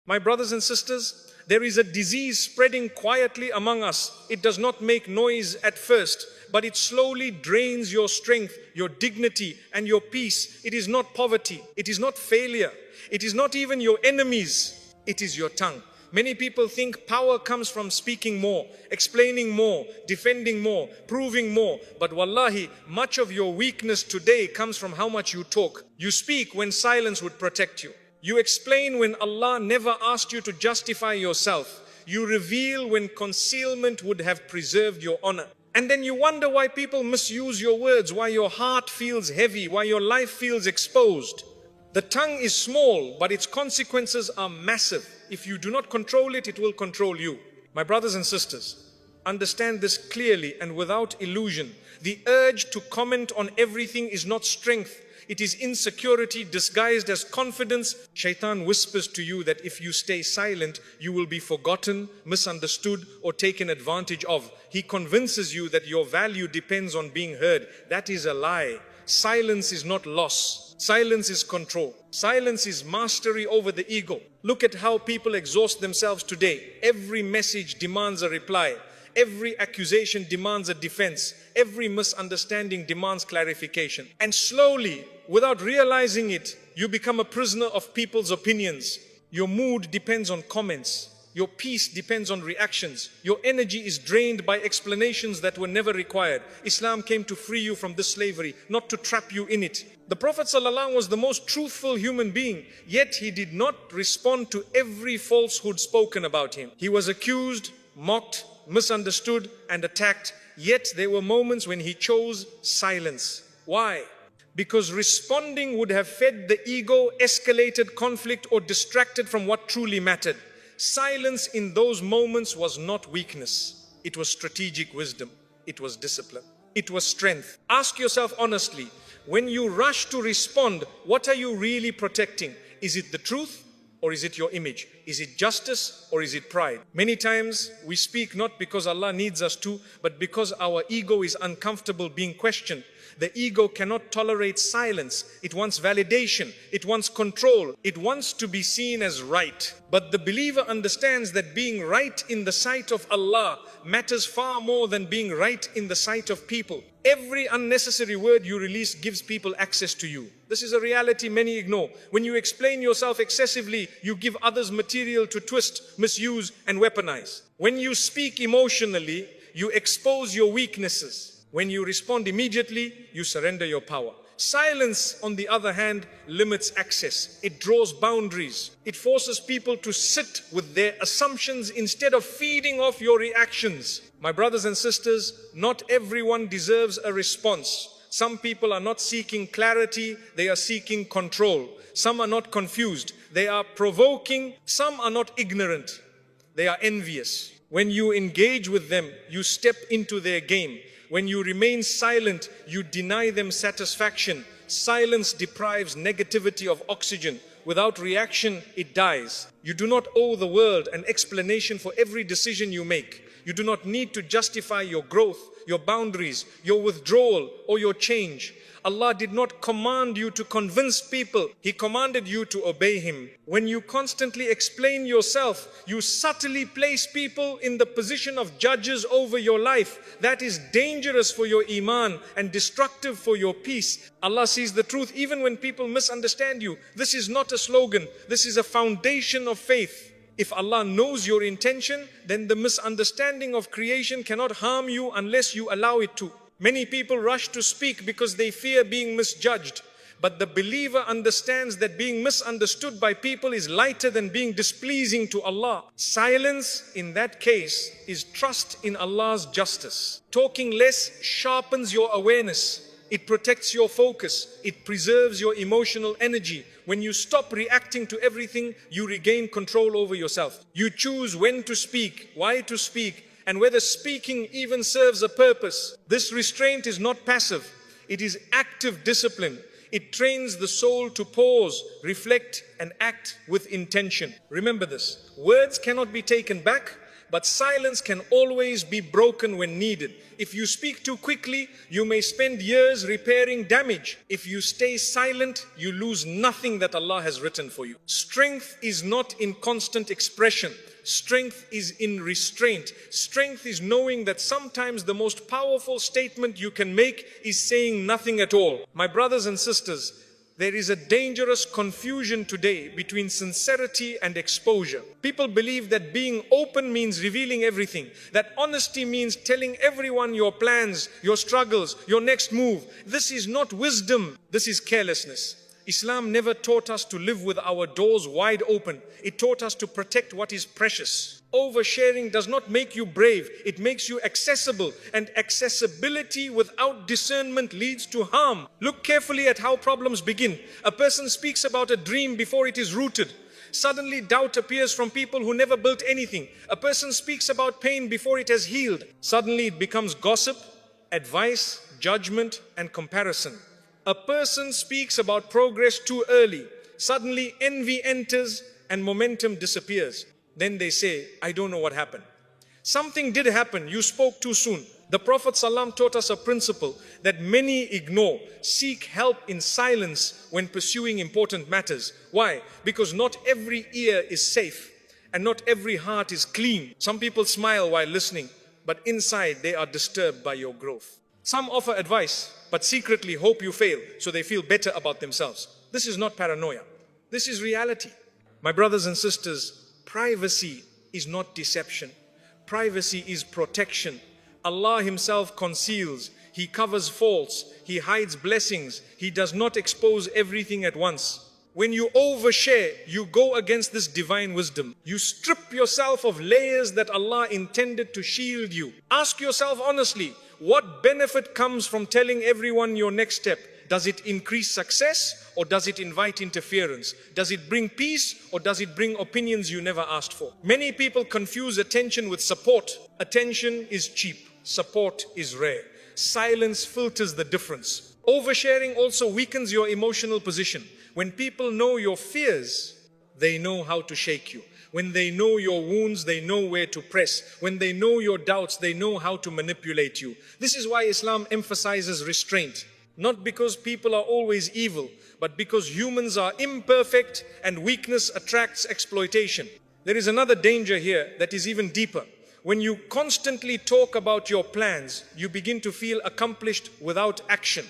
My brothers and sisters, there is a disease spreading quietly among us. It does not make noise at first, but it slowly drains your strength, your dignity, and your peace. It is not poverty. It is not failure. It is not even your enemies. It is your tongue. Many people think power comes from speaking more, explaining more, defending more, proving more. But wallahi, much of your weakness today comes from how much you talk. You speak when silence would protect you. You explain when Allah never asked you to justify yourself. You reveal when concealment would have preserved your honor. And then you wonder why people misuse your words, why your heart feels heavy, why your life feels exposed. The tongue is small, but its consequences are massive. If you do not control it, it will control you. My brothers and sisters, understand this clearly and without illusion. The urge to comment on everything is not strength. It is insecurity disguised as confidence. Shaitan whispers to you that if you stay silent, you will be forgotten, misunderstood, or taken advantage of. He convinces you that your value depends on being heard. That is a lie. Silence is not loss. Silence is control. Silence is mastery over the ego. Look at how people exhaust themselves today. Every message demands a reply. Every accusation demands a defense. Every misunderstanding demands clarification. And slowly, without realizing it, you become a prisoner of people's opinions. Your mood depends on comments. Your peace depends on reactions. Your energy is drained by explanations that were never required. Islam came to free you from this slavery, not to trap you in it. The Prophet ﷺ was the most truthful human being, yet he did not respond to every falsehood spoken about him. He was accused, mocked, misunderstood, and attacked, yet there were moments when he chose silence. Why? Because responding would have fed the ego, escalated conflict, or distracted from what truly mattered. Silence in those moments was not weakness. It was strategic wisdom. It was discipline. It was strength. Ask yourself honestly, when you rush to respond, what are you really protecting? Is it the truth or is it your image? Is it justice or is it pride? Many times we speak not because Allah needs us to, but because our ego is uncomfortable being questioned. The ego cannot tolerate silence. It wants validation. It wants control. It wants to be seen as right. But the believer understands that being right in the sight of Allah matters far more than being right in the sight of people. Every unnecessary word you release gives people access to you. This is a reality many ignore. When you explain yourself excessively, you give others material to twist, misuse, and weaponize. When you speak emotionally, you expose your weaknesses. When you respond immediately, you surrender your power. Silence, on the other hand, limits access. It draws boundaries. It forces people to sit with their assumptions instead of feeding off your reactions. My brothers and sisters, not everyone deserves a response. Some people are not seeking clarity, they are seeking control. Some are not confused, they are provoking. Some are not ignorant, they are envious. When you engage with them, you step into their game. When you remain silent, you deny them satisfaction. Silence deprives negativity of oxygen. Without reaction, it dies. You do not owe the world an explanation for every decision you make. You do not need to justify your growth, your boundaries, your withdrawal, or your change. Allah did not command you to convince people. He commanded you to obey Him. When you constantly explain yourself, you subtly place people in the position of judges over your life. That is dangerous for your Iman and destructive for your peace. Allah sees the truth even when people misunderstand you. This is not a slogan. This is a foundation of faith. If Allah knows your intention, then the misunderstanding of creation cannot harm you unless you allow it to. Many people rush to speak because they fear being misjudged. But the believer understands that being misunderstood by people is lighter than being displeasing to Allah. Silence in that case is trust in Allah's justice. Talking less sharpens your awareness. It protects your focus. It preserves your emotional energy. When you stop reacting to everything, you regain control over yourself. You choose when to speak, why to speak, and whether speaking even serves a purpose. This restraint is not passive. It is active discipline. It trains the soul to pause, reflect, and act with intention. Remember this. Words cannot be taken back. But silence can always be broken when needed. If you speak too quickly, you may spend years repairing damage. If you stay silent, you lose nothing that Allah has written for you. Strength is not in constant expression. Strength is in restraint. Strength is knowing that sometimes the most powerful statement you can make is saying nothing at all. My brothers and sisters, there is a dangerous confusion today between sincerity and exposure. People believe that being open means revealing everything, that honesty means telling everyone your plans, your struggles, your next move. This is not wisdom, this is carelessness. Islam never taught us to live with our doors wide open. It taught us to protect what is precious. Oversharing does not make you brave, it makes you accessible, and accessibility without discernment leads to harm. Look carefully at how problems begin. A person speaks about a dream before it is rooted. Suddenly doubt appears from people who never built anything. A person speaks about pain before it has healed. Suddenly it becomes gossip, advice, judgment, and comparison. A person speaks about progress too early. Suddenly envy enters and momentum disappears. Then they say, I don't know what happened. Something did happen, you spoke too soon. The Prophet ﷺ taught us a principle that many ignore. Seek help in silence when pursuing important matters. Why? Because not every ear is safe and not every heart is clean. Some people smile while listening, but inside they are disturbed by your growth. Some offer advice, but secretly hope you fail, so they feel better about themselves. This is not paranoia. This is reality. My brothers and sisters, privacy is not deception. Privacy is protection. Allah Himself conceals. He covers faults. He hides blessings. He does not expose everything at once. When you overshare, you go against this divine wisdom. You strip yourself of layers that Allah intended to shield you. Ask yourself honestly, what benefit comes from telling everyone your next step? Does it increase success or does it invite interference? Does it bring peace or does it bring opinions you never asked for? Many people confuse attention with support. Attention is cheap. Support is rare. Silence filters the difference. Oversharing also weakens your emotional position. When people know your fears, they know how to shake you. When they know your wounds, they know where to press. When they know your doubts, they know how to manipulate you. This is why Islam emphasizes restraint. Not because people are always evil, but because humans are imperfect and weakness attracts exploitation. There is another danger here that is even deeper. When you constantly talk about your plans, you begin to feel accomplished without action.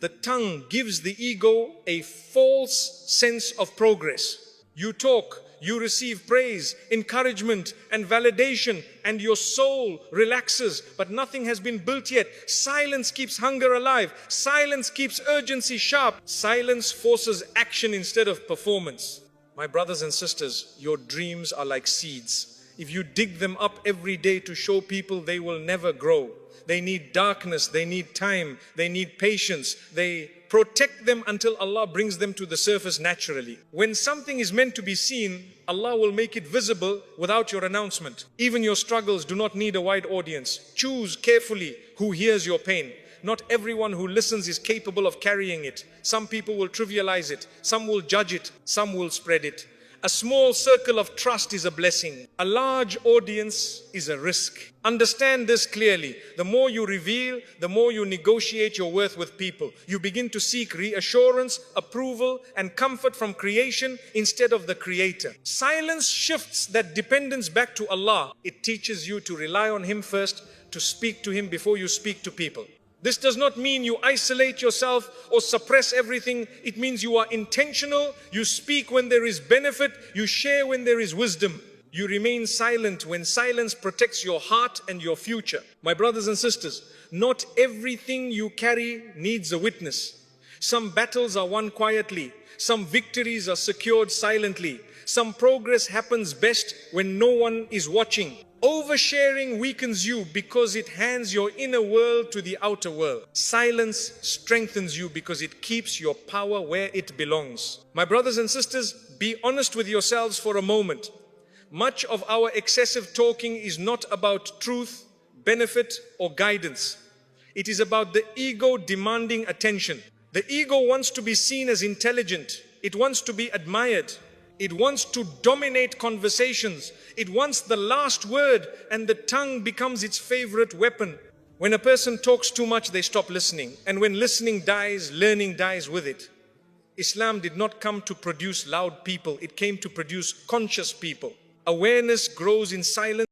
The tongue gives the ego a false sense of progress. You talk, you receive praise, encouragement, and validation, and your soul relaxes, but nothing has been built yet. Silence keeps hunger alive. Silence keeps urgency sharp. Silence forces action instead of performance. My brothers and sisters, your dreams are like seeds. If you dig them up every day to show people, they will never grow. They need darkness, they need time, they need patience. They protect them until Allah brings them to the surface naturally. When something is meant to be seen, Allah will make it visible without your announcement. Even your struggles do not need a wide audience. Choose carefully who hears your pain. Not everyone who listens is capable of carrying it. Some people will trivialize it, some will judge it, some will spread it. A small circle of trust is a blessing. A large audience is a risk. Understand this clearly. The more you reveal, the more you negotiate your worth with people. You begin to seek reassurance, approval, and comfort from creation instead of the Creator. Silence shifts that dependence back to Allah. It teaches you to rely on Him first, to speak to Him before you speak to people. This does not mean you isolate yourself or suppress everything. It means you are intentional. You speak when there is benefit. You share when there is wisdom. You remain silent when silence protects your heart and your future. My brothers and sisters, not everything you carry needs a witness. Some battles are won quietly. Some victories are secured silently. Some progress happens best when no one is watching. Oversharing weakens you because it hands your inner world to the outer world. Silence strengthens you because it keeps your power where it belongs. My brothers and sisters, be honest with yourselves for a moment. Much of our excessive talking is not about truth, benefit, or guidance. It is about the ego demanding attention. The ego wants to be seen as intelligent. It wants to be admired. It wants to dominate conversations. It wants the last word, and the tongue becomes its favorite weapon. When a person talks too much, they stop listening. And when listening dies, learning dies with it. Islam did not come to produce loud people. It came to produce conscious people. Awareness grows in silence.